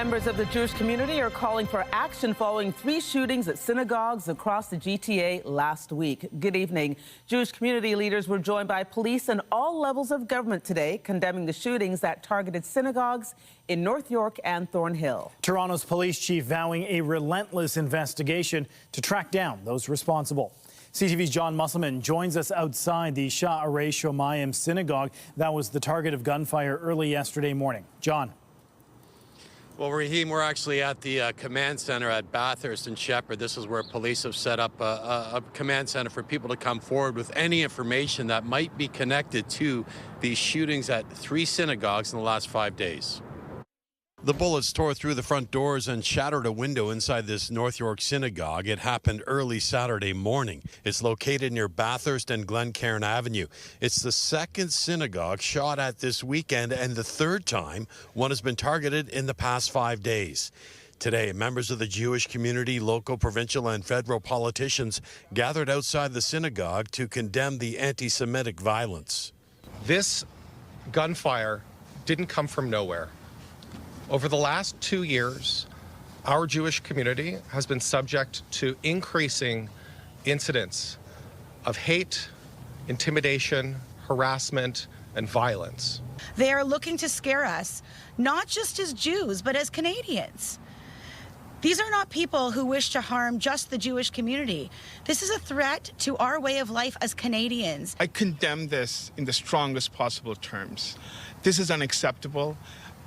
Members of the Jewish community are calling for action following 3 shootings at synagogues across the GTA last week. Good evening. Jewish community leaders were joined by police and all levels of government today, condemning the shootings that targeted synagogues in North York and Thornhill. Toronto's police chief vowing a relentless investigation to track down those responsible. CTV's John Musselman joins us outside the Sha'arei Shomayim synagogue that was the target of gunfire early yesterday morning. John. Well, Raheem, we're actually at the command center at Bathurst and Shepherd. This is where police have set up a command center for people to come forward with any information that might be connected to these shootings at 3 synagogues in the last 5 days. The bullets tore through the front doors and shattered a window inside this North York synagogue. It happened early Saturday morning. It's located near Bathurst and Glencairn Avenue. It's the second synagogue shot at this weekend and the third time one has been targeted in the past 5 days. Today, members of the Jewish community, local, provincial, and federal politicians gathered outside the synagogue to condemn the anti-Semitic violence. This gunfire didn't come from nowhere. Over the last 2 years, our Jewish community has been subject to increasing incidents of hate, intimidation, harassment, and violence. They are looking to scare us, not just as Jews, but as Canadians. These are not people who wish to harm just the Jewish community. This is a threat to our way of life as Canadians. I condemn this in the strongest possible terms. This is unacceptable.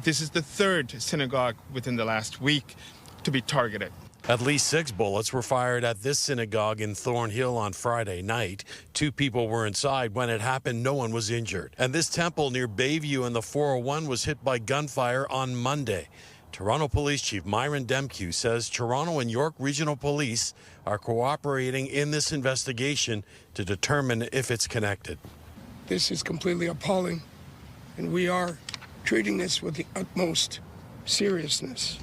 This is the 3rd synagogue within the last week to be targeted. At least 6 bullets were fired at this synagogue in Thornhill on Friday night. 2 people were inside. When it happened, no one was injured. And this temple near Bayview and the 401 was hit by gunfire on Monday. Toronto Police Chief Myron Demkew says Toronto and York Regional Police are cooperating in this investigation to determine if it's connected. This is completely appalling, and we are treating this with the utmost seriousness.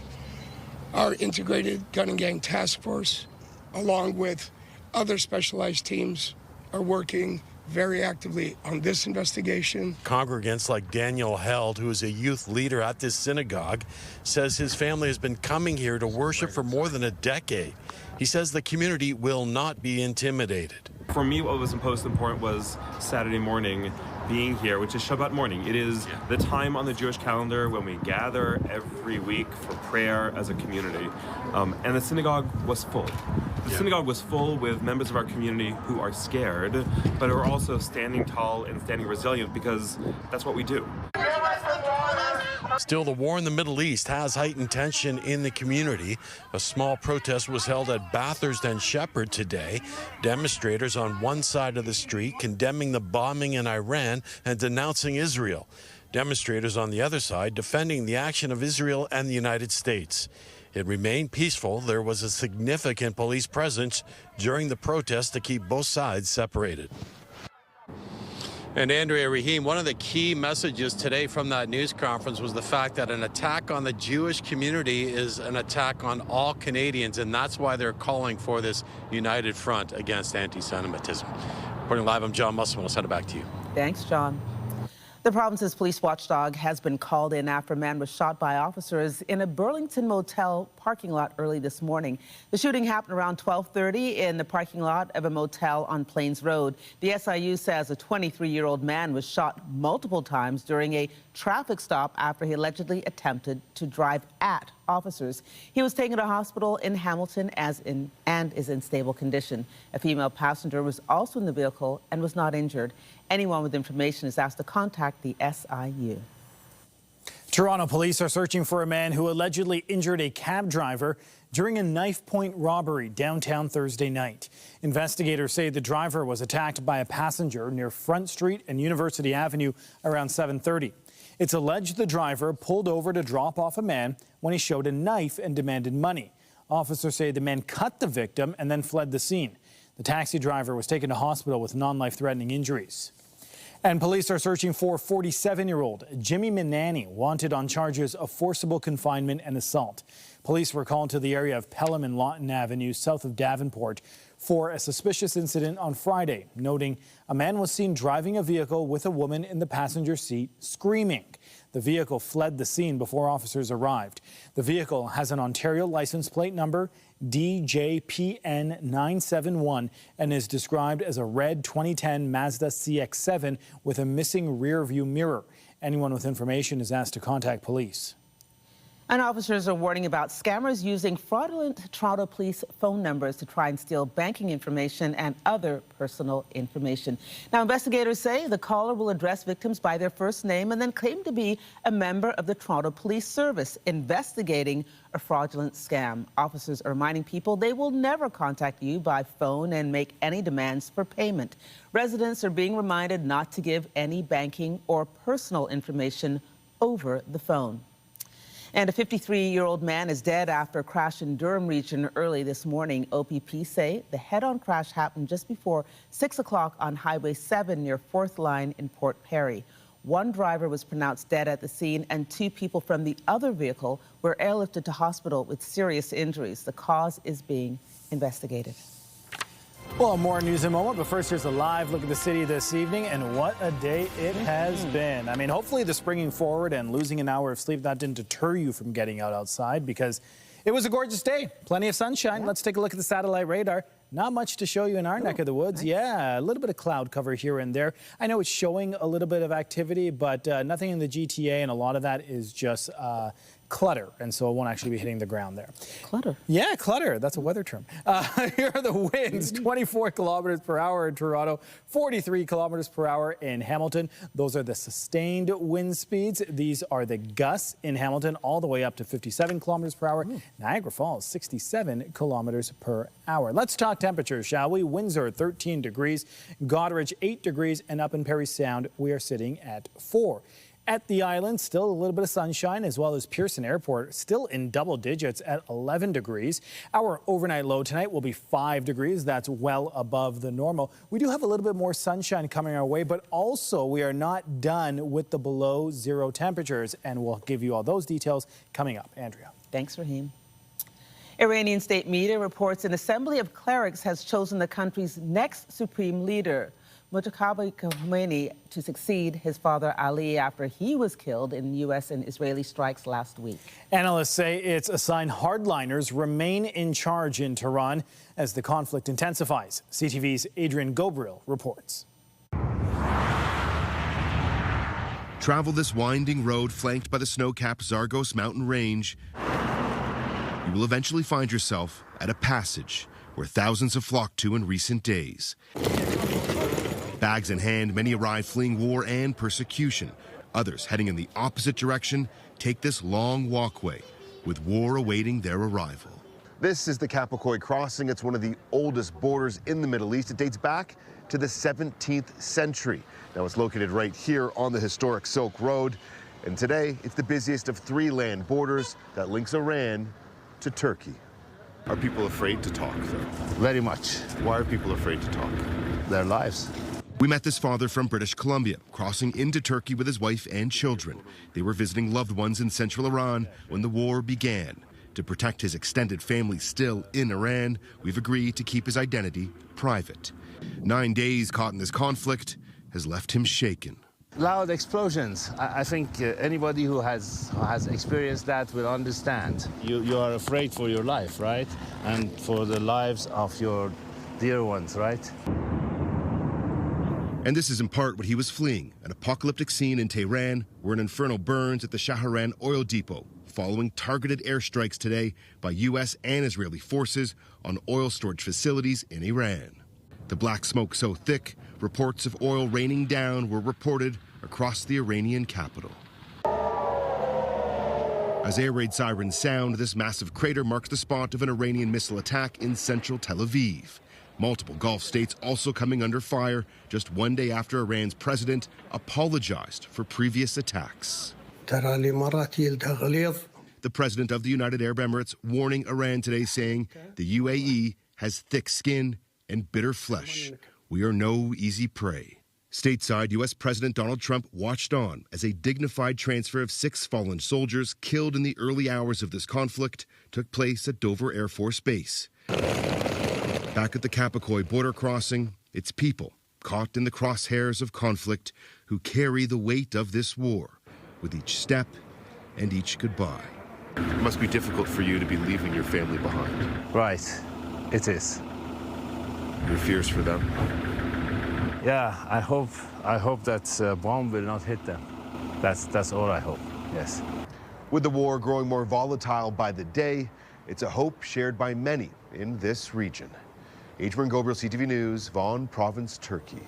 Our integrated gun and gang task force, along with other specialized teams, are working very actively on this investigation. Congregants like Daniel Held, who is a youth leader at this synagogue, says his family has been coming here to worship for more than a decade. He says the community will not be intimidated. For me, what was most important was Saturday morning being here, which is Shabbat morning. It is the time on the Jewish calendar when we gather every week for prayer as a community. And the synagogue was full. The synagogue was full with members of our community who are scared, but are also standing tall and standing resilient because that's what we do. Still, the war in the Middle East has heightened tension in the community. A small protest was held at Bathurst and Shepherd today. Demonstrators on one side of the street condemning the bombing in Iran and denouncing Israel. Demonstrators on the other side defending the action of Israel and the United States. It remained peaceful. There was a significant police presence during the protest to keep both sides separated. And Andrea, Raheem, one of the key messages today from that news conference was the fact that an attack on the Jewish community is an attack on all Canadians, and that's why they're calling for this united front against anti-Semitism. Reporting live, I'm John Musselman. I'll send it back to you. Thanks, John. The province's police watchdog has been called in after a man was shot by officers in a Burlington motel parking lot early this morning. The shooting happened around 12:30 in the parking lot of a motel on Plains Road. The SIU says a 23-year-old man was shot multiple times during a traffic stop after he allegedly attempted to drive at officers. He was taken to a hospital in Hamilton and is in stable condition. A female passenger was also in the vehicle and was not injured. Anyone with information is asked to contact the SIU. Toronto police are searching for a man who allegedly injured a cab driver during a knife-point robbery downtown Thursday night. Investigators say the driver was attacked by a passenger near Front Street and University Avenue around 7:30. It's alleged the driver pulled over to drop off a man when he showed a knife and demanded money. Officers say the man cut the victim and then fled the scene. The taxi driver was taken to hospital with non-life-threatening injuries. And police are searching for 47-year-old Jimmy Manani, wanted on charges of forcible confinement and assault. Police were called to the area of Pelham and Lawton Avenue, south of Davenport, for a suspicious incident on Friday, noting a man was seen driving a vehicle with a woman in the passenger seat screaming. The vehicle fled the scene before officers arrived. The vehicle has an Ontario license plate number DJPN 971 and is described as a red 2010 Mazda CX-7 with a missing rear view mirror. Anyone with information is asked to contact police. And officers are warning about scammers using fraudulent Toronto police phone numbers to try and steal banking information and other personal information. Now, investigators say the caller will address victims by their first name and then claim to be a member of the Toronto Police Service investigating a fraudulent scam. Officers are reminding people they will never contact you by phone and make any demands for payment. Residents are being reminded not to give any banking or personal information over the phone. And a 53-year-old man is dead after a crash in Durham Region early this morning. OPP say the head-on crash happened just before 6 o'clock on Highway 7 near 4th Line in Port Perry. One driver was pronounced dead at the scene, and 2 people from the other vehicle were airlifted to hospital with serious injuries. The cause is being investigated. Well, more news in a moment, but first here's a live look at the city this evening, and what a day it has been. I mean, hopefully the springing forward and losing an hour of sleep, that didn't deter you from getting outside, because it was a gorgeous day. Plenty of sunshine. Yeah. Let's take a look at the satellite radar. Not much to show you in our neck of the woods. Nice. Yeah, a little bit of cloud cover here and there. I know it's showing a little bit of activity, but nothing in the GTA, and a lot of that is just clutter, and so it won't actually be hitting the ground there. Clutter? Yeah, clutter. That's a weather term. Here are the winds. 24 kilometers per hour in Toronto, 43 kilometers per hour in Hamilton. Those are the sustained wind speeds. These are the gusts in Hamilton, all the way up to 57 kilometers per hour. Ooh. Niagara Falls, 67 kilometers per hour. Let's talk temperatures, shall we? Windsor, 13 degrees. Goderich, 8 degrees. And up in Parry Sound, we are sitting at 4. At the island, still a little bit of sunshine, as well as Pearson Airport, still in double digits at 11 degrees. Our overnight low tonight will be 5 degrees. That's well above the normal. We do have a little bit more sunshine coming our way, but also we are not done with the below zero temperatures, and we'll give you all those details coming up. Andrea. Thanks, Raheem. Iranian state media reports an assembly of clerics has chosen the country's next supreme leader, Mujtaba Khomeini, to succeed his father Ali after he was killed in U.S. and Israeli strikes last week. Analysts say it's a sign hardliners remain in charge in Tehran as the conflict intensifies. CTV's Adrian Gobriel reports. Travel this winding road flanked by the snow-capped Zagros mountain range. You will eventually find yourself at a passage where thousands have flocked to in recent days. Bags in hand, many arrive fleeing war and persecution. Others, heading in the opposite direction, take this long walkway, with war awaiting their arrival. This is the Kapokoi Crossing. It's one of the oldest borders in the Middle East. It dates back to the 17th century. Now it's located right here on the historic Silk Road. And today, it's the busiest of 3 land borders that links Iran to Turkey. Are people afraid to talk, though? Very much. Why are people afraid to talk? Their lives. We met this father from British Columbia, crossing into Turkey with his wife and children. They were visiting loved ones in central Iran when the war began. To protect his extended family still in Iran, we've agreed to keep his identity private. 9 days caught in this conflict has left him shaken. Loud explosions. I think anybody who has experienced that will understand. You are afraid for your life, right? And for the lives of your dear ones, right? And this is in part what he was fleeing, an apocalyptic scene in Tehran where an inferno burns at the Shahran oil depot, following targeted airstrikes today by U.S. and Israeli forces on oil storage facilities in Iran. The black smoke so thick, reports of oil raining down were reported across the Iranian capital. As air raid sirens sound, this massive crater marks the spot of an Iranian missile attack in central Tel Aviv. Multiple Gulf states also coming under fire just 1 day after Iran's president apologized for previous attacks. The president of the United Arab Emirates warning Iran today, saying the UAE has thick skin and bitter flesh. We are no easy prey. Stateside, U.S. President Donald Trump watched on as a dignified transfer of 6 fallen soldiers killed in the early hours of this conflict took place at Dover Air Force Base. Back at the Kapakoi border crossing, it's people caught in the crosshairs of conflict who carry the weight of this war with each step and each goodbye. It must be difficult for you to be leaving your family behind. Right, it is. Your fears for them? Yeah, I hope that bomb will not hit them. That's all I hope, yes. With the war growing more volatile by the day, it's a hope shared by many in this region. Adrian Gobriel, CTV News, Vaughan Province, Turkey.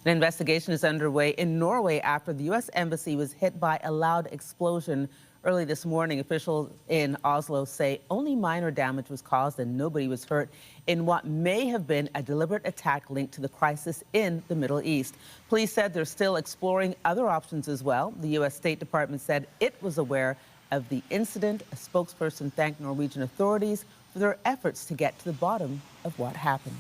An investigation is underway in Norway after the U.S. Embassy was hit by a loud explosion early this morning. Officials in Oslo say only minor damage was caused and nobody was hurt in what may have been a deliberate attack linked to the crisis in the Middle East. Police said they're still exploring other options as well. The U.S. State Department said it was aware of the incident. A spokesperson thanked Norwegian authorities for their efforts to get to the bottom of what happened.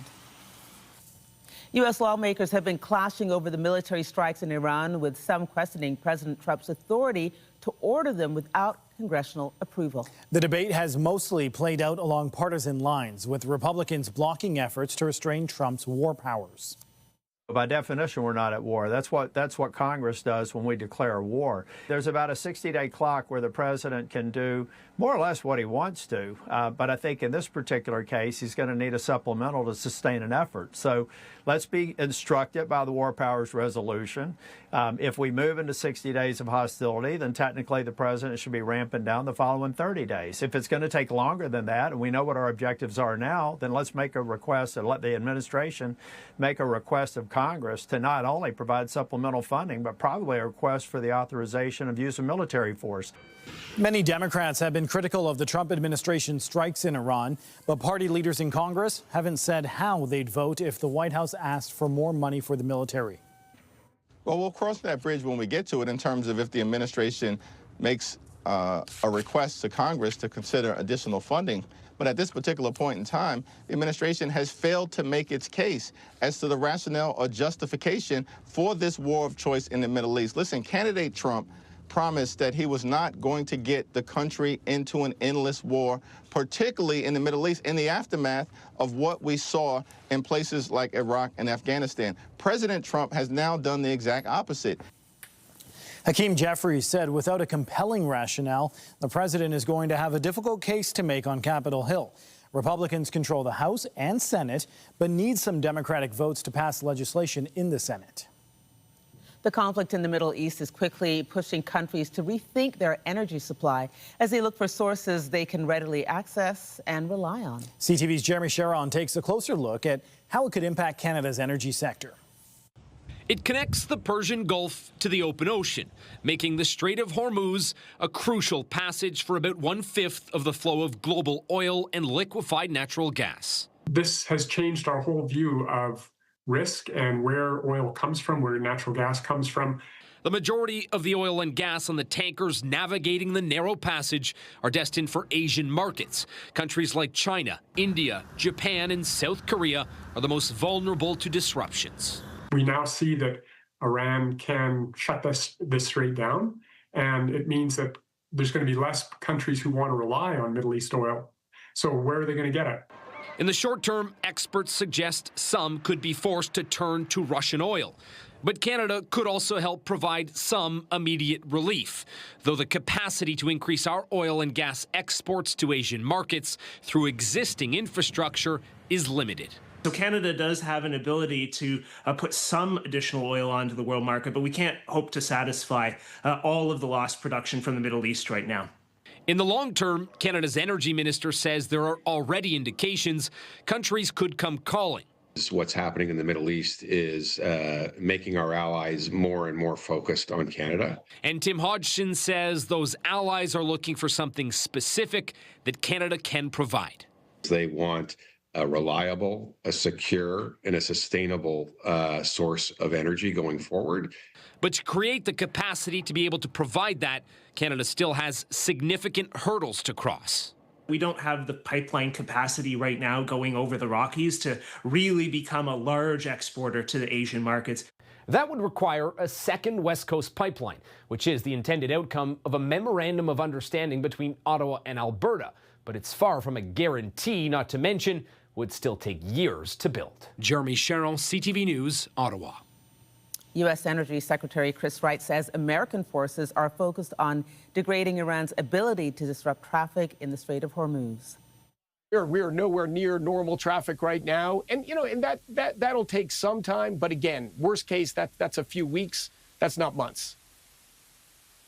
U.S. lawmakers have been clashing over the military strikes in Iran, with some questioning President Trump's authority to order them without congressional approval. The debate has mostly played out along partisan lines, with Republicans blocking efforts to restrain Trump's war powers. By definition, we're not at war. That's what Congress does when we declare war. There's about a 60-day clock where the president can do more or less what he wants to. But I think in this particular case, he's going to need a supplemental to sustain an effort. So let's be instructed by the War Powers Resolution. If we move into 60 days of hostility, then technically the president should be ramping down the following 30 days. If it's going to take longer than that, and we know what our objectives are now, then let's make a request and let the administration make a request of Congress to not only provide supplemental funding, but probably a request for the authorization of use of military force. Many Democrats have been critical of the Trump administration's strikes in Iran, but party leaders in Congress haven't said how they'd vote if the White House asked for more money for the military. Well, we'll cross that bridge when we get to it in terms of if the administration makes a request to Congress to consider additional funding. But at this particular point in time, the administration has failed to make its case as to the rationale or justification for this war of choice in the Middle East. Listen, candidate Trump promised that he was not going to get the country into an endless war, particularly in the Middle East, in the aftermath of what we saw in places like Iraq and Afghanistan. President Trump has now done the exact opposite. Hakeem Jeffries said without a compelling rationale, the president is going to have a difficult case to make on Capitol Hill. Republicans control the House and Senate, but need some Democratic votes to pass legislation in the Senate. The conflict in the Middle East is quickly pushing countries to rethink their energy supply as they look for sources they can readily access and rely on. CTV's Jeremy Sharon takes a closer look at how it could impact Canada's energy sector. It connects the Persian Gulf to the open ocean, making the Strait of Hormuz a crucial passage for about 1/5 of the flow of global oil and liquefied natural gas. This has changed our whole view of risk and where oil comes from, where natural gas comes from. The majority of the oil and gas on the tankers navigating the narrow passage are destined for Asian markets. Countries like China, India, Japan, and South Korea are the most vulnerable to disruptions. We now see that Iran can shut this strait down, and it means that there's going to be less countries who want to rely on Middle East oil. So where are they going to get it? In the short term, experts suggest some could be forced to turn to Russian oil. But Canada could also help provide some immediate relief, though the capacity to increase our oil and gas exports to Asian markets through existing infrastructure is limited. So Canada does have an ability to put some additional oil onto the world market, but we can't hope to satisfy all of the lost production from the Middle East right now. In the long term, Canada's energy minister says there are already indications countries could come calling. What's happening in the Middle East is making our allies more and more focused on Canada. And Tim Hodgson says those allies are looking for something specific that Canada can provide. They want a reliable, a secure, and a sustainable source of energy going forward. But to create the capacity to be able to provide that, Canada still has significant hurdles to cross. We don't have the pipeline capacity right now going over the Rockies to really become a large exporter to the Asian markets. That would require a second West Coast pipeline, which is the intended outcome of a memorandum of understanding between Ottawa and Alberta. But it's far from a guarantee, not to mention would still take years to build. Jeremy Sherrill, CTV News, Ottawa. U.S. Energy Secretary Chris Wright says American forces are focused on degrading Iran's ability to disrupt traffic in the Strait of Hormuz. We're nowhere near normal traffic right now. And, that'll take some time. But again, worst case, that's a few weeks. That's not months.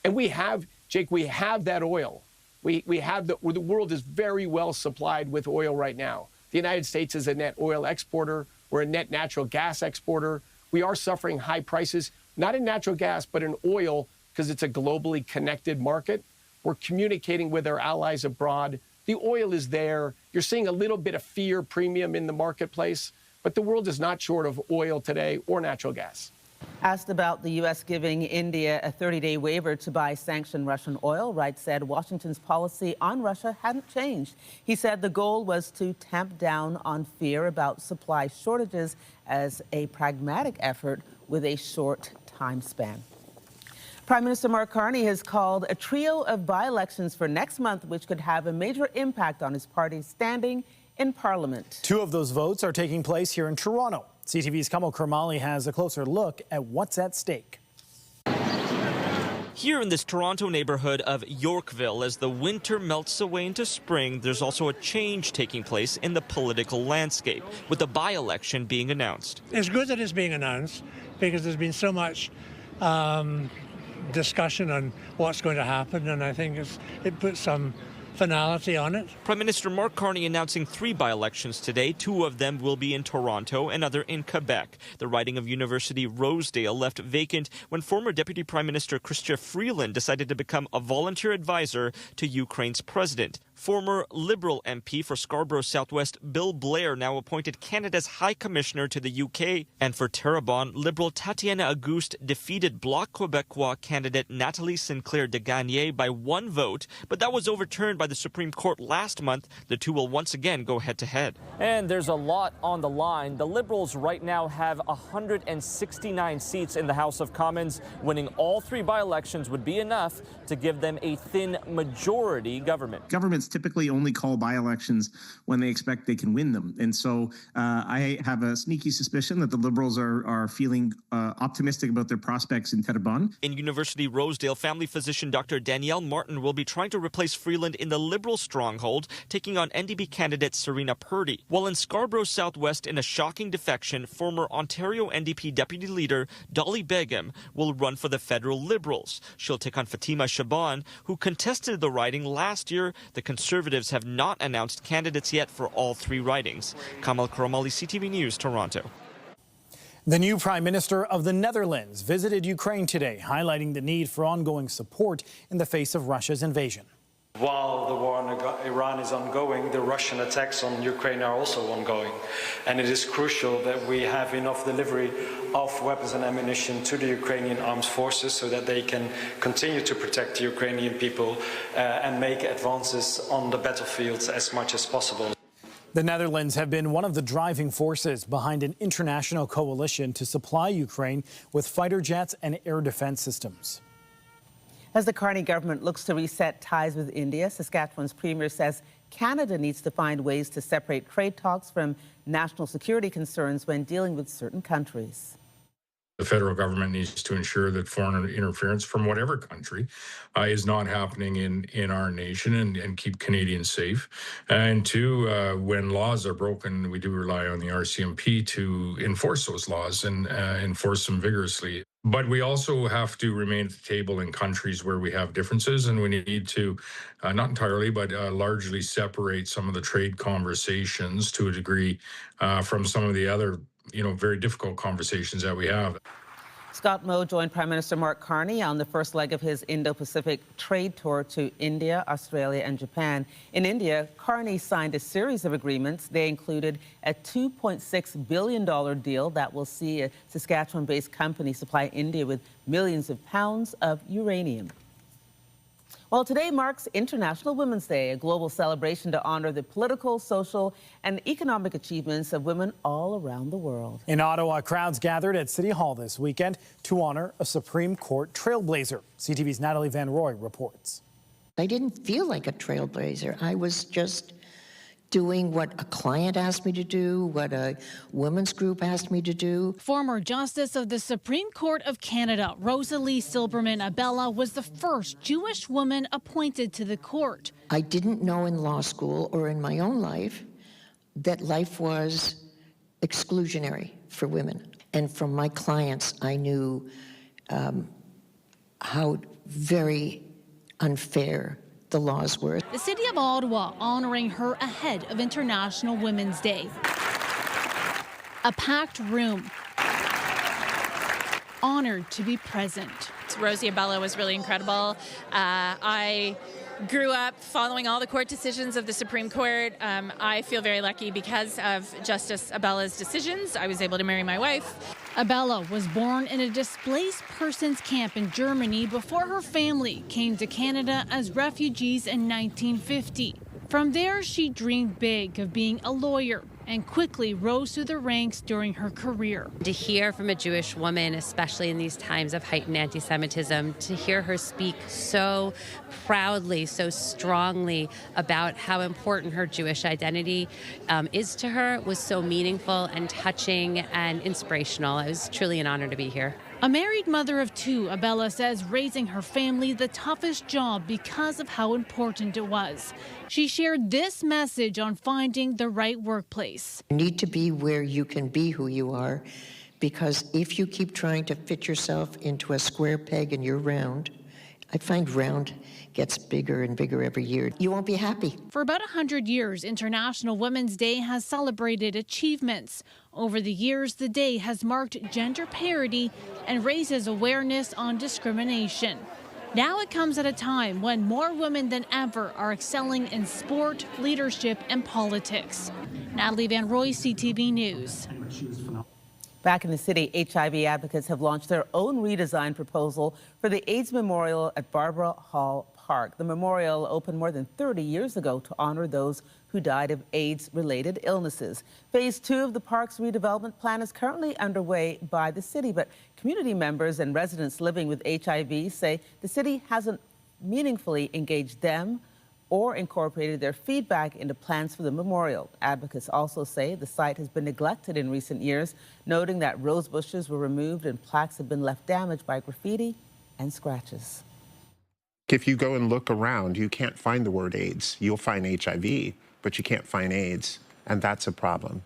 And we have that oil. We have the world is very well supplied with oil right now. The United States is a net oil exporter. We're a net natural gas exporter. We are suffering high prices, not in natural gas, but in oil, because it's a globally connected market. We're communicating with our allies abroad. The oil is there. You're seeing a little bit of fear premium in the marketplace, but the world is not short of oil today or natural gas. Asked about the U.S. giving India a 30-day waiver to buy sanctioned Russian oil, Wright said Washington's policy on Russia hadn't changed. He said the goal was to tamp down on fear about supply shortages as a pragmatic effort with a short time span. Prime Minister Mark Carney has called a trio of by-elections for next month, which could have a major impact on his party's standing in Parliament. 2 of those votes are taking place here in Toronto. CTV's Kamal Kermali has a closer look at what's at stake. Here in this Toronto neighborhood of Yorkville, as the winter melts away into spring, there's also a change taking place in the political landscape, with the by-election being announced. It's good that it's being announced because there's been so much discussion on what's going to happen, and I think it puts some finality on it. Prime Minister Mark Carney announcing 3 by-elections today. 2 of them will be in Toronto, another in Quebec. The riding of University Rosedale left vacant when former Deputy Prime Minister Chrystia Freeland decided to become a volunteer advisor to Ukraine's president. Former Liberal MP for Scarborough Southwest Bill Blair now appointed Canada's High Commissioner to the UK. And for Terrebonne, Liberal Tatiana Auguste defeated Bloc Québécois candidate Nathalie Sinclair de Gagné by 1 vote, but that was overturned by the Supreme Court last month. The 2 will once again go head-to-head. And there's a lot on the line. The Liberals right now have 169 seats in the House of Commons. Winning all 3 by-elections would be enough to give them a thin majority government. Governments typically only call by-elections when they expect they can win them. And so I have a sneaky suspicion that the Liberals are feeling optimistic about their prospects in Terrebonne. In University Rosedale, family physician Dr. Danielle Martin will be trying to replace Freeland in the Liberal stronghold, taking on NDP candidate Serena Purdy. While in Scarborough Southwest, in a shocking defection, former Ontario NDP deputy leader Dolly Begum will run for the federal Liberals. She'll take on Fatima Shaban, who contested the riding last year. The Conservatives have not announced candidates yet for all 3 ridings. Kamal Karamali, CTV News, Toronto. The new Prime Minister of the Netherlands visited Ukraine today, highlighting the need for ongoing support in the face of Russia's invasion. While the war in Iran is ongoing, the Russian attacks on Ukraine are also ongoing. And it is crucial that we have enough delivery of weapons and ammunition to the Ukrainian armed forces so that they can continue to protect the Ukrainian people and make advances on the battlefields as much as possible. The Netherlands have been one of the driving forces behind an international coalition to supply Ukraine with fighter jets and air defense systems. As the Carney government looks to reset ties with India, Saskatchewan's premier says Canada needs to find ways to separate trade talks from national security concerns when dealing with certain countries. The federal government needs to ensure that foreign interference from whatever country is not happening in our nation and keep Canadians safe. And 2, when laws are broken, we do rely on the RCMP to enforce those laws and enforce them vigorously. But we also have to remain at the table in countries where we have differences, and we need to, not entirely, but largely separate some of the trade conversations to a degree from some of the other, very difficult conversations that we have. Scott Moe joined Prime Minister Mark Carney on the first leg of his Indo-Pacific trade tour to India, Australia and Japan. In India, Carney signed a series of agreements. They included a $2.6 billion deal that will see a Saskatchewan-based company supply India with millions of pounds of uranium. Well, today marks International Women's Day, a global celebration to honor the political, social, and economic achievements of women all around the world. In Ottawa, crowds gathered at City Hall this weekend to honor a Supreme Court trailblazer. CTV's Natalie Van Roy reports. I didn't feel like a trailblazer. I was just doing what a client asked me to do, what a women's group asked me to do. Former Justice of the Supreme Court of Canada, Rosalie Silberman Abella, was the first Jewish woman appointed to the court. I didn't know in law school or in my own life that life was exclusionary for women. And from my clients, I knew how very unfair the laws were. The City of Ottawa honoring her ahead of International Women's Day. A packed room. Honored to be present. Rosie Abella was really incredible. I grew up following all the court decisions of the Supreme Court. I feel very lucky because of Justice Abella's decisions. I was able to marry my wife. Abella was born in a displaced persons camp in Germany before her family came to Canada as refugees in 1950. From there, she dreamed big of being a lawyer and quickly rose through the ranks during her career. To hear from a Jewish woman, especially in these times of heightened anti-Semitism, to hear her speak so proudly, so strongly about how important her Jewish identity is to her was so meaningful and touching and inspirational. It was truly an honor to be here. A married mother of two, Abella says raising her family the toughest job because of how important it was. She shared this message on finding the right workplace. You need to be where you can be who you are, because if you keep trying to fit yourself into a square peg and you're round, I find round gets bigger and bigger every year. You won't be happy. For about 100 years, International Women's Day has celebrated achievements. Over the years, the day has marked gender parity and raises awareness on discrimination. Now it comes at a time when more women than ever are excelling in sport, leadership, and politics. Natalie Van Roy, CTV News. Back in the city, HIV advocates have launched their own redesign proposal for the AIDS Memorial at Barbara Hall Park. The memorial opened more than 30 years ago to honor those who died of AIDS-related illnesses. Phase 2 of the park's redevelopment plan is currently underway by the city, but community members and residents living with HIV say the city hasn't meaningfully engaged them or incorporated their feedback into plans for the memorial. Advocates also say the site has been neglected in recent years, noting that rose bushes were removed and plaques have been left damaged by graffiti and scratches. If you go and look around, you can't find the word AIDS. You'll find HIV, but you can't find AIDS, and that's a problem.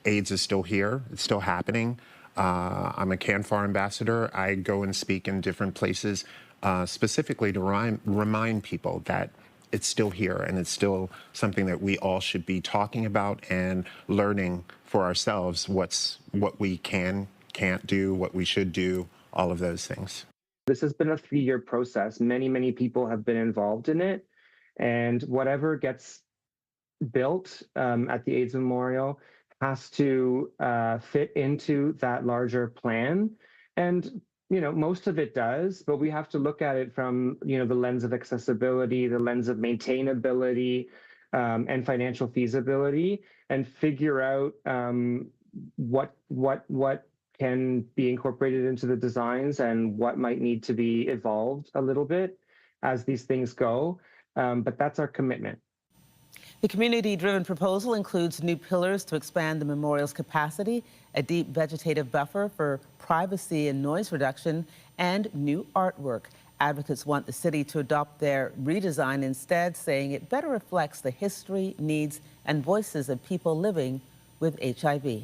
AIDS is still here. It's still happening. I'm a CanFAR ambassador. I go and speak in different places specifically to remind people that it's still here and it's still something that we all should be talking about and learning for ourselves what we can't do, what we should do, all of those things. This has been a 3-year process. Many people have been involved in it. And whatever gets built at the AIDS Memorial has to fit into that larger plan. And, you know, most of it does, but we have to look at it from, you know, the lens of accessibility, the lens of maintainability, and financial feasibility, and figure out what can be incorporated into the designs and what might need to be evolved a little bit as these things go. But that's our commitment. The community-driven proposal includes new pillars to expand the memorial's capacity, a deep vegetative buffer for privacy and noise reduction, and new artwork. Advocates want the city to adopt their redesign instead, saying it better reflects the history, needs, and voices of people living with HIV.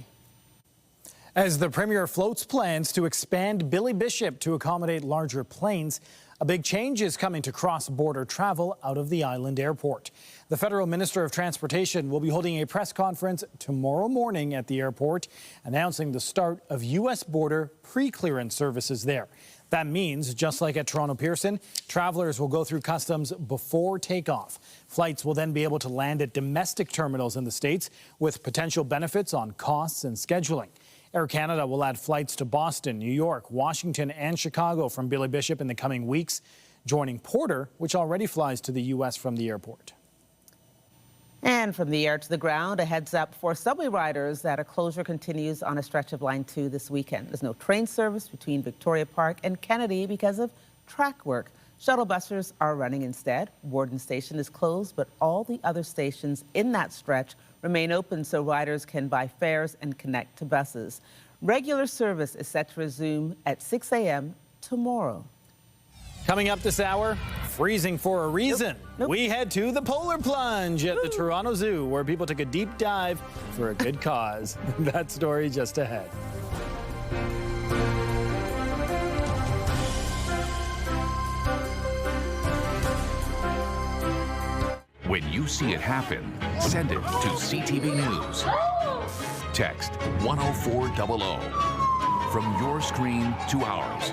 As the Premier floats plans to expand Billy Bishop to accommodate larger planes, a big change is coming to cross-border travel out of the island airport. The Federal Minister of Transportation will be holding a press conference tomorrow morning at the airport, announcing the start of U.S. border pre-clearance services there. That means, just like at Toronto Pearson, travelers will go through customs before takeoff. Flights will then be able to land at domestic terminals in the States, with potential benefits on costs and scheduling. Air Canada will add flights to Boston, New York, Washington, and Chicago from Billy Bishop in the coming weeks, joining Porter, which already flies to the U.S. from the airport. And from the air to the ground, a heads up for subway riders that a closure continues on a stretch of Line 2 this weekend. There's no train service between Victoria Park and Kennedy because of track work. Shuttle buses are running instead. Warden Station is closed, but all the other stations in that stretch remain open so riders can buy fares and connect to buses. Regular service is set to resume at 6 a.m. tomorrow. Coming up this hour, freezing for a reason. We head to the polar plunge at the Toronto Zoo, where people took a deep dive for a good cause. That story just ahead. When you see it happen, send it to CTV News. Text 10400 from your screen to ours.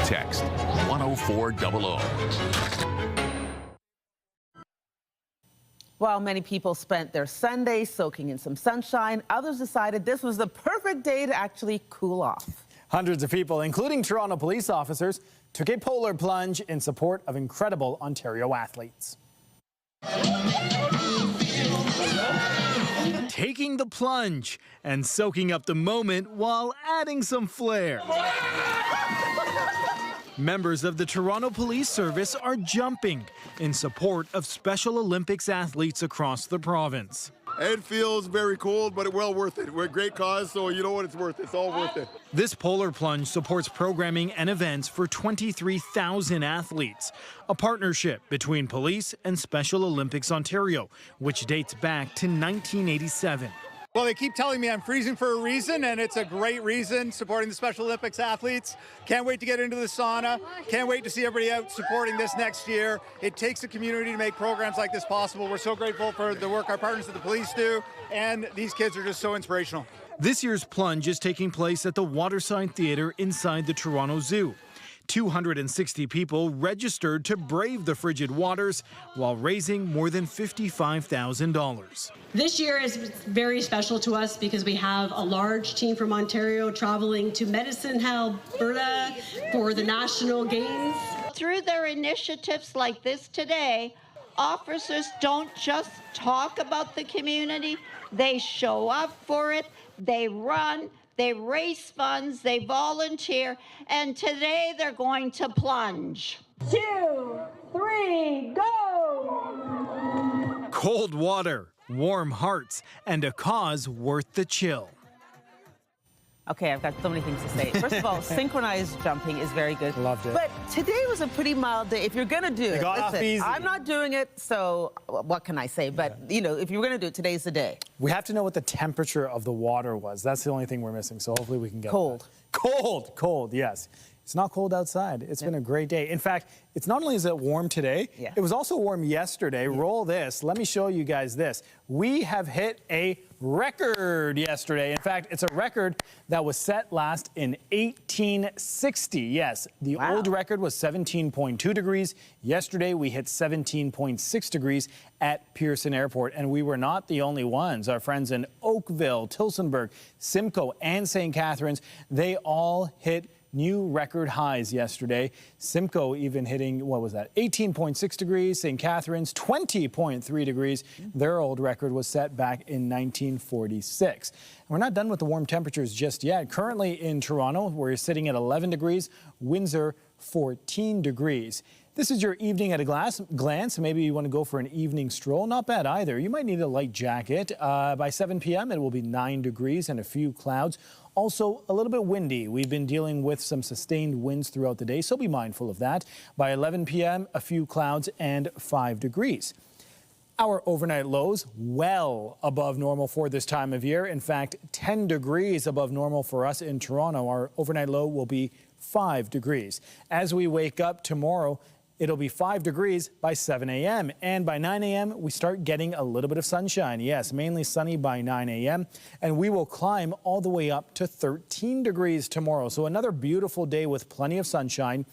Text 10400. While many people spent their Sunday soaking in some sunshine, others decided this was the perfect day to actually cool off. Hundreds of people, including Toronto police officers, took a polar plunge in support of incredible Ontario athletes. Taking the plunge and soaking up the moment while adding some flair. Members of the Toronto Police Service are jumping in support of Special Olympics athletes across the province. It feels very cold, but well worth it. We're a great cause, so you know what, it's worth it. It's all worth it. This polar plunge supports programming and events for 23,000 athletes, a partnership between police and Special Olympics Ontario, which dates back to 1987. Well, they keep telling me I'm freezing for a reason, and it's a great reason, supporting the Special Olympics athletes. Can't wait to get into the sauna. Can't wait to see everybody out supporting this next year. It takes a community to make programs like this possible. We're so grateful for the work our partners at the police do, and these kids are just so inspirational. This year's plunge is taking place at the Waterside Theatre inside the Toronto Zoo. 260 people registered to brave the frigid waters while raising more than $55,000. This year is very special to us because we have a large team from Ontario traveling to Medicine Hat, Alberta for the National Games. Through their initiatives like this today, officers don't just talk about the community, they show up for it, they run, they raise funds, they volunteer, and today they're going to plunge. 2, 3, go! Cold water, warm hearts, and a cause worth the chill. Okay, I've got so many things to say. First of all, synchronized jumping is very good. Loved it. But today was a pretty mild day. If you're going to do it, got off easy. I'm not doing it, so what can I say? But, you know, if you're going to do it, today's the day. We have to know what the temperature of the water was. That's the only thing we're missing, so hopefully we can get cold. That. Cold, yes. It's not cold outside. It's been a great day. In fact, it's not only is it warm today, it was also warm yesterday. Roll this. Let me show you guys this. We have hit a record yesterday. In fact, it's a record that was set last in 1860. Yes, the old record was 17.2 degrees. Yesterday, we hit 17.6 degrees at Pearson Airport, and we were not the only ones. Our friends in Oakville, Tillsonburg, Simcoe, and St. Catharines, they all hit new record highs yesterday. Simcoe even hitting, what was that, 18.6 degrees. St. Catharines, 20.3 degrees. Their old record was set back in 1946. And we're not done with the warm temperatures just yet. Currently in Toronto, we're sitting at 11 degrees. Windsor, 14 degrees. This is your evening at a glance. Maybe you want to go for an evening stroll. Not bad either. You might need a light jacket. By 7 p.m., it will be 9 degrees and a few clouds. Also, a little bit windy. We've been dealing with some sustained winds throughout the day, so be mindful of that. By 11 p.m., a few clouds and 5 degrees. Our overnight lows well above normal for this time of year. In fact, 10 degrees above normal for us in Toronto. Our overnight low will be 5 degrees. As we wake up tomorrow, it'll be 5 degrees by 7 a.m. And by 9 a.m., we start getting a little bit of sunshine. Yes, mainly sunny by 9 a.m. And we will climb all the way up to 13 degrees tomorrow. So another beautiful day with plenty of sunshine.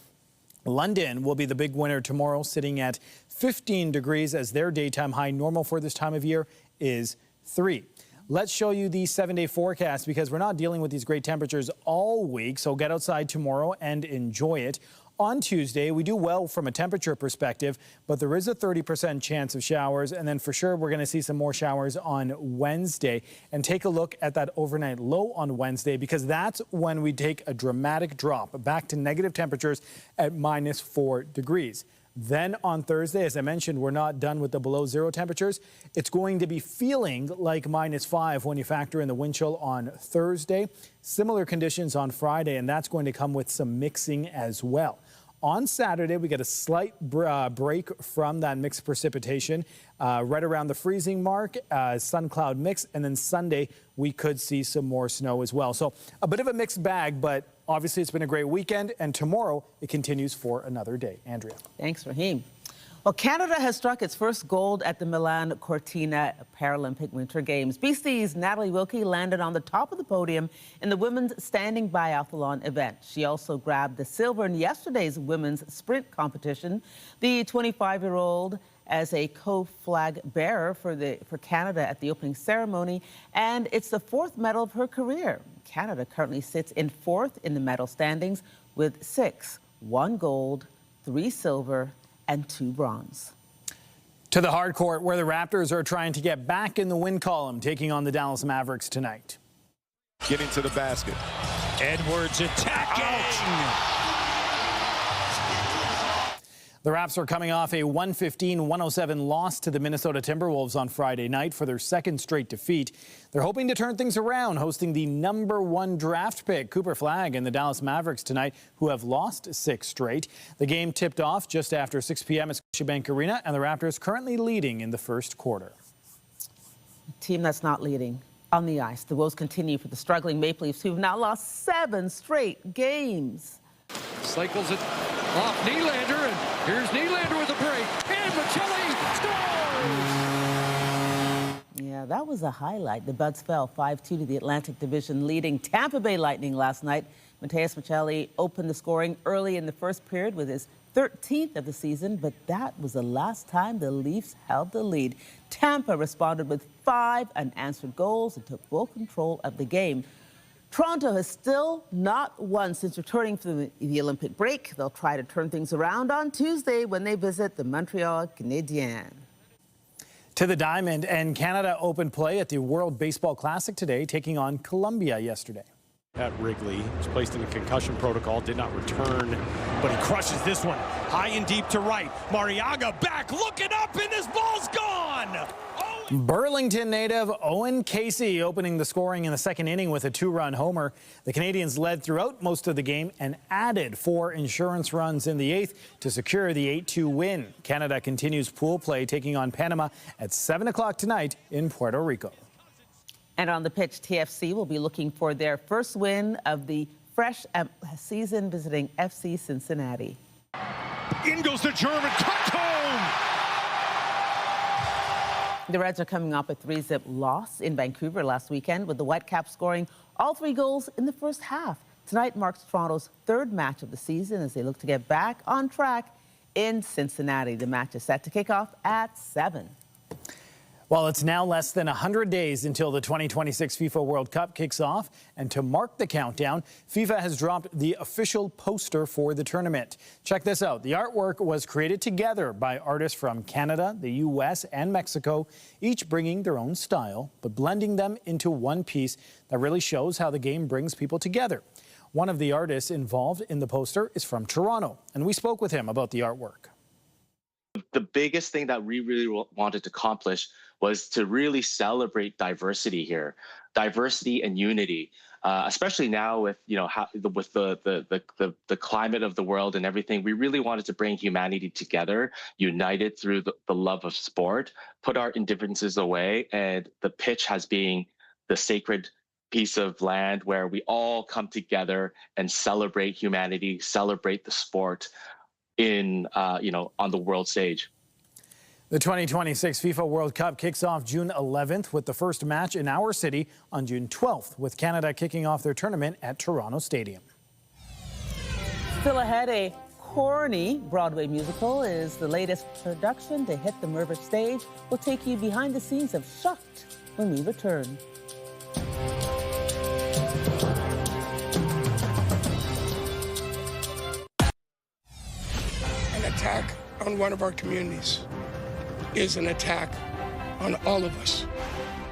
London will be the big winner tomorrow, sitting at 15 degrees as their daytime high. Normal for this time of year is 3. Let's show you the 7-day forecast because we're not dealing with these great temperatures all week. So get outside tomorrow and enjoy it. On Tuesday, we do well from a temperature perspective, but there is a 30% chance of showers. And then for sure, we're going to see some more showers on Wednesday. And take a look at that overnight low on Wednesday, because that's when we take a dramatic drop back to negative temperatures at -4 degrees. Then on Thursday, as I mentioned, we're not done with the below zero temperatures. It's going to be feeling like -5 when you factor in the wind chill on Thursday. Similar conditions on Friday, and that's going to come with some mixing as well. On Saturday, we get a slight break from that mixed precipitation right around the freezing mark, sun cloud mix, and then Sunday we could see some more snow as well. So a bit of a mixed bag, but obviously it's been a great weekend, and tomorrow it continues for another day. Andrea. Thanks, Raheem. Well, Canada has struck its first gold at the Milan Cortina Paralympic Winter Games. BC's Natalie Wilkie landed on the top of the podium in the women's standing biathlon event. She also grabbed the silver in yesterday's women's sprint competition. The 25-year-old as a co-flag bearer for Canada at the opening ceremony, and it's the 4th medal of her career. Canada currently sits in 4th in the medal standings with 6, 1 gold, 3 silver, and 2 bronze. To the hard court, where the Raptors are trying to get back in the win column, taking on the Dallas Mavericks tonight. Getting to the basket. Edwards attacking. The Raps are coming off a 115-107 loss to the Minnesota Timberwolves on Friday night for their 2nd straight defeat. They're hoping to turn things around, hosting the #1 draft pick, Cooper Flagg, and the Dallas Mavericks tonight, who have lost 6 straight. The game tipped off just after 6 p.m. at Scotiabank Arena, and the Raptors currently leading in the first quarter. A team that's not leading on the ice. The woes continue for the struggling Maple Leafs, who've now lost 7 straight games. Cycles it off Nylander, and here's Nylander with a break, and Michelli scores! Yeah, that was a highlight. The Buds fell 5-2 to the Atlantic Division leading Tampa Bay Lightning last night. Mateus Michelli opened the scoring early in the first period with his 13th of the season, but that was the last time the Leafs held the lead. Tampa responded with 5 unanswered goals and took full control of the game. Toronto has still not won since returning from the Olympic break. They'll try to turn things around on Tuesday when they visit the Montreal Canadiens. To the Diamond, and Canada opened play at the World Baseball Classic today, taking on Colombia yesterday. At Wrigley, was placed in a concussion protocol, did not return, but he crushes this one high and deep to right. Mariaga back, looking up, and this ball's gone. Burlington native Owen Casey opening the scoring in the 2nd inning with a 2-run homer. The Canadians led throughout most of the game and added 4 insurance runs in the 8th to secure the 8-2 win. Canada continues pool play, taking on Panama at 7 o'clock tonight in Puerto Rico. And on the pitch, TFC will be looking for their first win of the fresh season, visiting FC Cincinnati. In goes the German, cut home! The Reds are coming off a 3-0 loss in Vancouver last weekend, with the Whitecaps scoring all 3 goals in the first half. Tonight marks Toronto's 3rd match of the season as they look to get back on track in Cincinnati. The match is set to kick off at 7. Well, it's now less than 100 days until the 2026 FIFA World Cup kicks off. And to mark the countdown, FIFA has dropped the official poster for the tournament. Check this out. The artwork was created together by artists from Canada, the U.S., and Mexico, each bringing their own style, but blending them into one piece that really shows how the game brings people together. One of the artists involved in the poster is from Toronto, and we spoke with him about the artwork. The biggest thing that we really wanted to accomplish was to really celebrate diversity here, diversity and unity, especially now with with the climate of the world and everything. We really wanted to bring humanity together, united through the love of sport, put our differences away, and the pitch has been the sacred piece of land where we all come together and celebrate humanity, celebrate the sport in on the world stage. The 2026 FIFA World Cup kicks off June 11th with the first match in our city on June 12th, with Canada kicking off their tournament at Toronto Stadium. Still ahead, a corny Broadway musical is the latest production to hit the Mavericks stage. We'll take you behind the scenes of Shucked when we return. on one of our communities is an attack on all of us.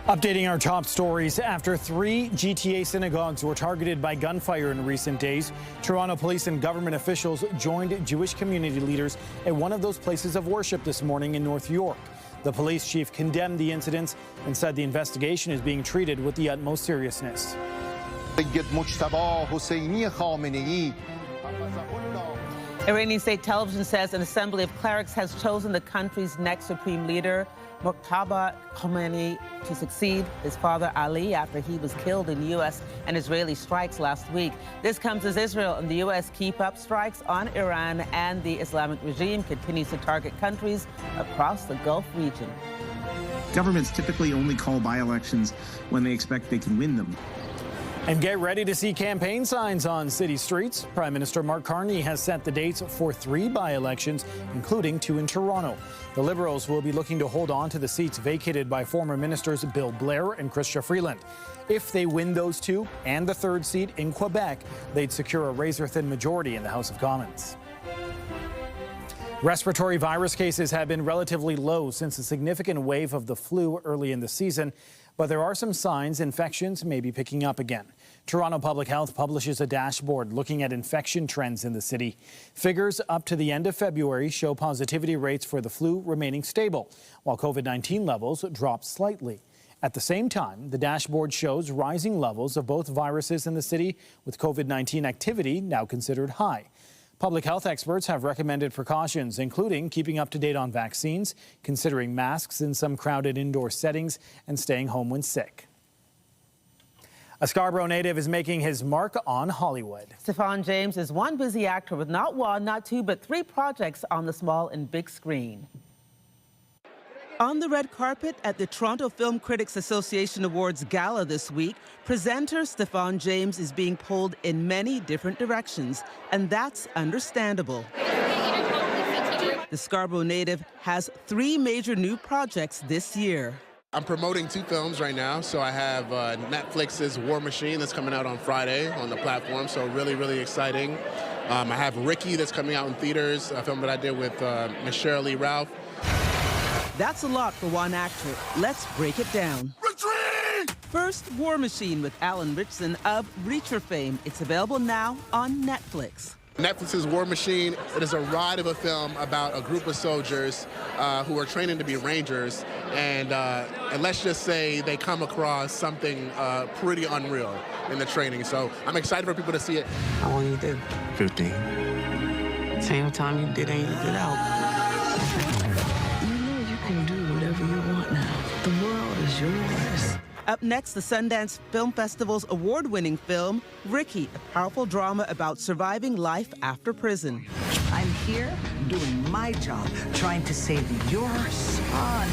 Updating our top stories, after 3 GTA synagogues were targeted by gunfire in recent days, Toronto police and government officials joined Jewish community leaders at one of those places of worship this morning in North York. The police chief condemned the incidents and said the investigation is being treated with the utmost seriousness. Iranian state television says an assembly of clerics has chosen the country's next supreme leader, Mojtaba Khomeini, to succeed his father Ali after he was killed in U.S. and Israeli strikes last week. This comes as Israel and the U.S. keep up strikes on Iran, and the Islamic regime continues to target countries across the Gulf region. Governments typically only call by-elections when they expect they can win them. And get ready to see campaign signs on city streets. Prime Minister Mark Carney has set the dates for 3 by-elections, including 2 in Toronto. The Liberals will be looking to hold on to the seats vacated by former ministers Bill Blair and Chrystia Freeland. If they win those 2 and the 3rd seat in Quebec, they'd secure a razor-thin majority in the House of Commons. Respiratory virus cases have been relatively low since a significant wave of the flu early in the season, but there are some signs infections may be picking up again. Toronto Public Health publishes a dashboard looking at infection trends in the city. Figures up to the end of February show positivity rates for the flu remaining stable, while COVID-19 levels drop slightly. At the same time, the dashboard shows rising levels of both viruses in the city, with COVID-19 activity now considered high. Public health experts have recommended precautions, including keeping up to date on vaccines, considering masks in some crowded indoor settings, and staying home when sick. A Scarborough native is making his mark on Hollywood. Stephan James is one busy actor with not 1, not 2, but 3 projects on the small and big screen. On the red carpet at the Toronto Film Critics Association Awards Gala this week, presenter Stephan James is being pulled in many different directions, and that's understandable. The Scarborough native has 3 major new projects this year. I'm promoting 2 films right now. So I have Netflix's War Machine that's coming out on Friday on the platform, so really, really exciting. I have Ricky that's coming out in theaters, a film that I did with Miss Cheryl Lee Ralph. That's a lot for one actor. Let's break it down. Retreat! First, War Machine with Alan Ritchson of Reacher fame. It's available now on Netflix. Netflix's War Machine, it is a ride of a film about a group of soldiers who are training to be Rangers, and let's just say they come across something pretty unreal in the training. So I'm excited for people to see it. How long you did? 15. Same time you did in, you did out. You can do whatever you want now. The world is yours. Up next, the Sundance Film Festival's award-winning film, Ricky, a powerful drama about surviving life after prison. I'm here doing my job, trying to save your son.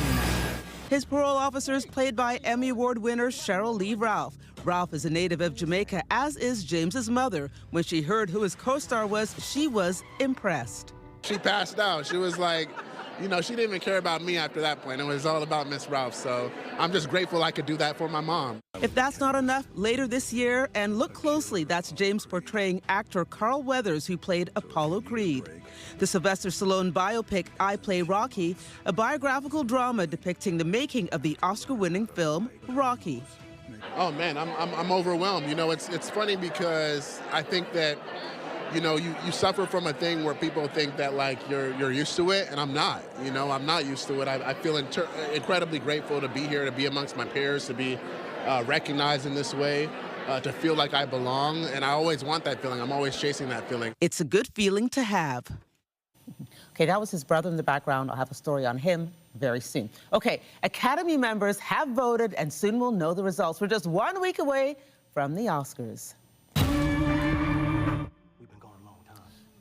His parole officer is played by Emmy Award winner Cheryl Lee Ralph. Ralph is a native of Jamaica, as is James's mother. When she heard who his co-star was, she was impressed. She passed out. She was like, you know, she didn't even care about me after that point. It was all about Miss Ralph, so I'm just grateful I could do that for my mom. If that's not enough, later this year, and look closely, that's James portraying actor Carl Weathers, who played Apollo Creed. The Sylvester Stallone biopic, I Play Rocky, a biographical drama depicting the making of the Oscar-winning film, Rocky. Oh man, I'm overwhelmed. You know, it's funny because I think that, you know, you suffer from a thing where people think that, like, you're used to it, and I'm not. You know, I'm not used to it. I feel incredibly grateful to be here, to be amongst my peers, to be recognized in this way, to feel like I belong, and I always want that feeling. I'm always chasing that feeling. It's a good feeling to have. Okay, that was his brother in the background. I'll have a story on him very soon. Okay, Academy members have voted, and soon we'll know the results. We're just 1 week away from the Oscars.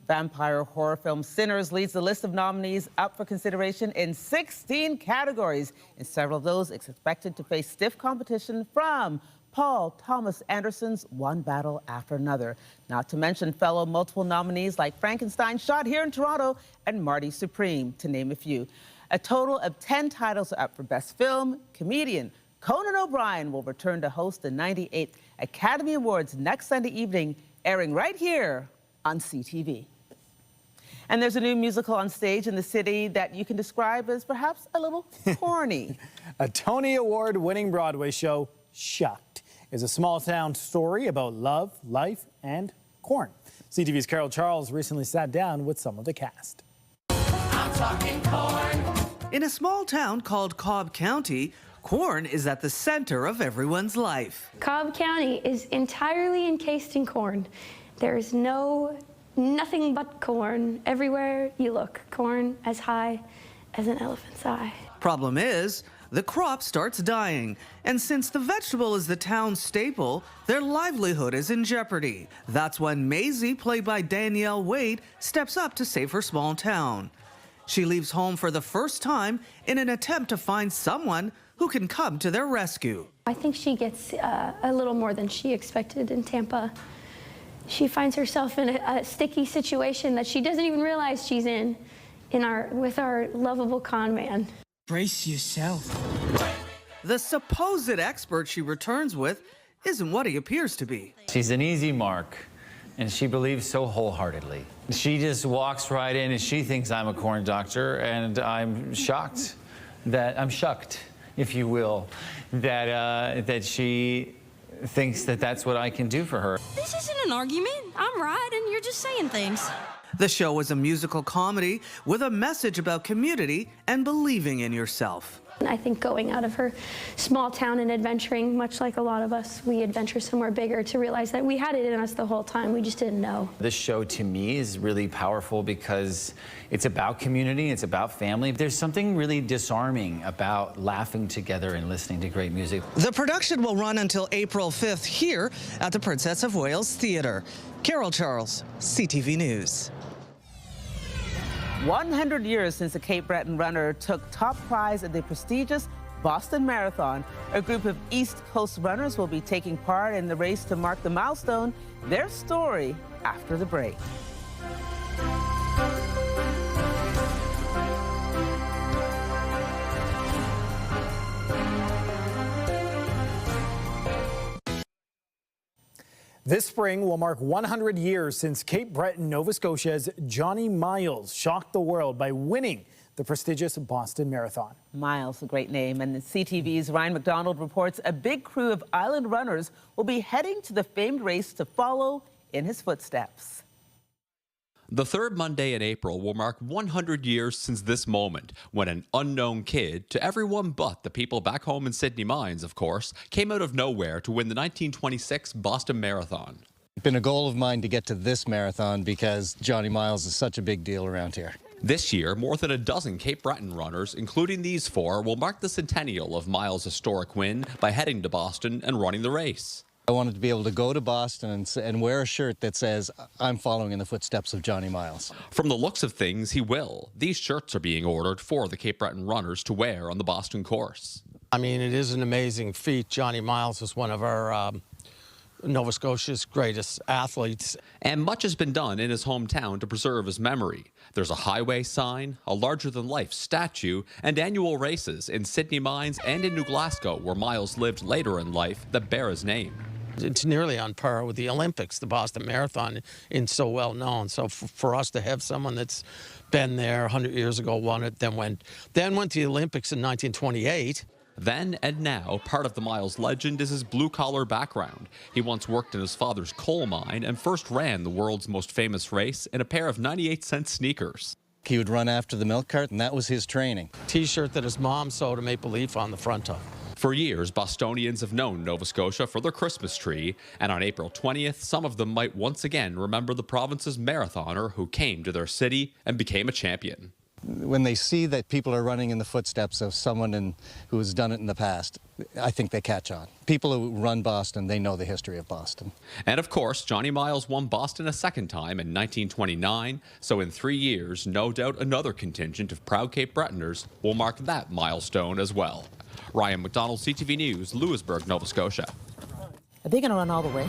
Vampire horror film Sinners leads the list of nominees up for consideration in 16 categories. In several of those, it's expected to face stiff competition from Paul Thomas Anderson's One Battle After Another. Not to mention fellow multiple nominees like Frankenstein, shot here in Toronto, and Marty Supreme, to name a few. A total of 10 titles are up for Best Film. Comedian Conan O'Brien will return to host the 98th Academy Awards next Sunday evening, airing right here on CTV. And there's a new musical on stage in the city that you can describe as perhaps a little corny. A Tony Award-winning Broadway show, Shucked, is a small-town story about love, life, and corn. CTV's Carol Charles recently sat down with some of the cast. I'm talking corn. In a small town called Cobb County, corn is at the center of everyone's life. Cobb County is entirely encased in corn. There is nothing but corn. Everywhere you look, corn as high as an elephant's eye. Problem is, the crop starts dying, and since the vegetable is the town's staple, their livelihood is in jeopardy. That's when Maisie, played by Danielle Wade, steps up to save her small town. She leaves home for the first time in an attempt to find someone who can come to their rescue. I think she gets a little more than she expected in Tampa. She finds herself in a sticky situation that she doesn't even realize she's with our lovable con man. Brace yourself. The supposed expert she returns with isn't what he appears to be. She's an easy mark, and she believes so wholeheartedly. She just walks right in and she thinks I'm a corn doctor, and I'm shucked, if you will, that she thinks that that's what I can do for her. This isn't an argument. I'm right, and you're just saying things. The show was a musical comedy with a message about community and believing in yourself. I think going out of her small town and adventuring, much like a lot of us, we adventure somewhere bigger to realize that we had it in us the whole time. We just didn't know. This show to me is really powerful because it's about community, it's about family. There's something really disarming about laughing together and listening to great music. The production will run until April 5th here at the Princess of Wales Theatre. Carol Charles, CTV News. 100 years since a Cape Breton runner took top prize at the prestigious Boston Marathon. A group of East Coast runners will be taking part in the race to mark the milestone. Their story after the break. This spring will mark 100 years since Cape Breton, Nova Scotia's Johnny Miles shocked the world by winning the prestigious Boston Marathon. Miles, a great name. And CTV's Ryan McDonald reports a big crew of island runners will be heading to the famed race to follow in his footsteps. The third Monday in April will mark 100 years since this moment, when an unknown kid, to everyone but the people back home in Sydney Mines, of course, came out of nowhere to win the 1926 Boston Marathon. It's been a goal of mine to get to this marathon because Johnny Miles is such a big deal around here. This year, more than a dozen Cape Breton runners, including these four, will mark the centennial of Miles' historic win by heading to Boston and running the race. I wanted to be able to go to Boston and wear a shirt that says, I'm following in the footsteps of Johnny Miles. From the looks of things, he will. These shirts are being ordered for the Cape Breton runners to wear on the Boston course. I mean, it is an amazing feat. Johnny Miles is one of our Nova Scotia's greatest athletes. And much has been done in his hometown to preserve his memory. There's a highway sign, a larger-than-life statue, and annual races in Sydney Mines and in New Glasgow, where Miles lived later in life, that bear his name. It's nearly on par with the Olympics, the Boston Marathon, and so well known. So for us to have someone that's been there 100 years ago, won it, then went to the Olympics in 1928. Then and now, part of the Miles legend is his blue-collar background. He once worked in his father's coal mine and first ran the world's most famous race in a pair of 98-cent sneakers. He would run after the milk cart, and that was his training. T-shirt that his mom sewed a maple leaf on the front of. For years, Bostonians have known Nova Scotia for their Christmas tree, and on April 20th, some of them might once again remember the province's marathoner who came to their city and became a champion. When they see that people are running in the footsteps of someone who has done it in the past, I think they catch on. People who run Boston, they know the history of Boston. And of course, Johnny Miles won Boston a second time in 1929, so in 3 years, no doubt another contingent of proud Cape Bretoners will mark that milestone as well. Ryan McDonald, CTV News, Louisbourg, Nova Scotia. Are they going to run all the way?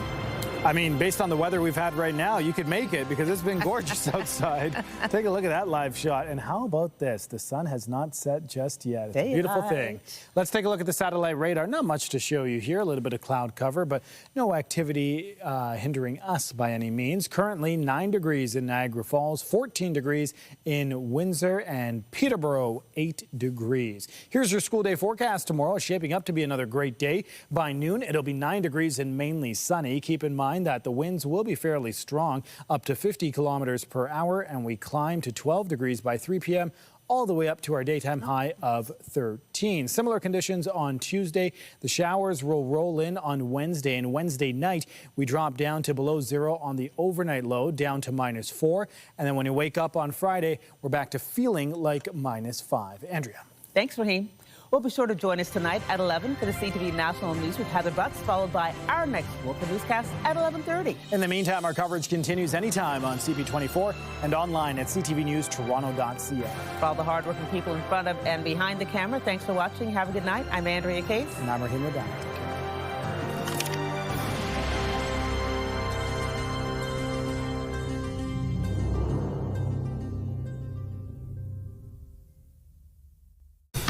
I mean, based on the weather we've had right now, you could make it because it's been gorgeous outside. Take a look at that live shot. And how about this? The sun has not set just yet. It's a beautiful thing. Let's take a look at the satellite radar. Not much to show you here. A little bit of cloud cover, but no activity hindering us by any means. Currently 9 degrees in Niagara Falls, 14 degrees in Windsor, and Peterborough 8 degrees. Here's your school day forecast tomorrow. It's shaping up to be another great day. By noon, it'll be 9 degrees and mainly sunny. Keep in mind that the winds will be fairly strong, up to 50 kilometers per hour, and we climb to 12 degrees by 3 p.m. all the way up to our daytime high of 13. Similar conditions on Tuesday. The showers will roll in on Wednesday, and Wednesday night we drop down to below 0 on the overnight low, down to -4. And then when you wake up on Friday, we're back to feeling like -5. Andrea. Thanks, Raheem. We'll be sure to join us tonight at 11 for the CTV National News with Heather Butts, followed by our next local newscast at 11:30. In the meantime, our coverage continues anytime on CP24 and online at ctvnewstoronto.ca. For all the hardworking people in front of and behind the camera, thanks for watching. Have a good night. I'm Andrea Case. And I'm Raheem Rabat.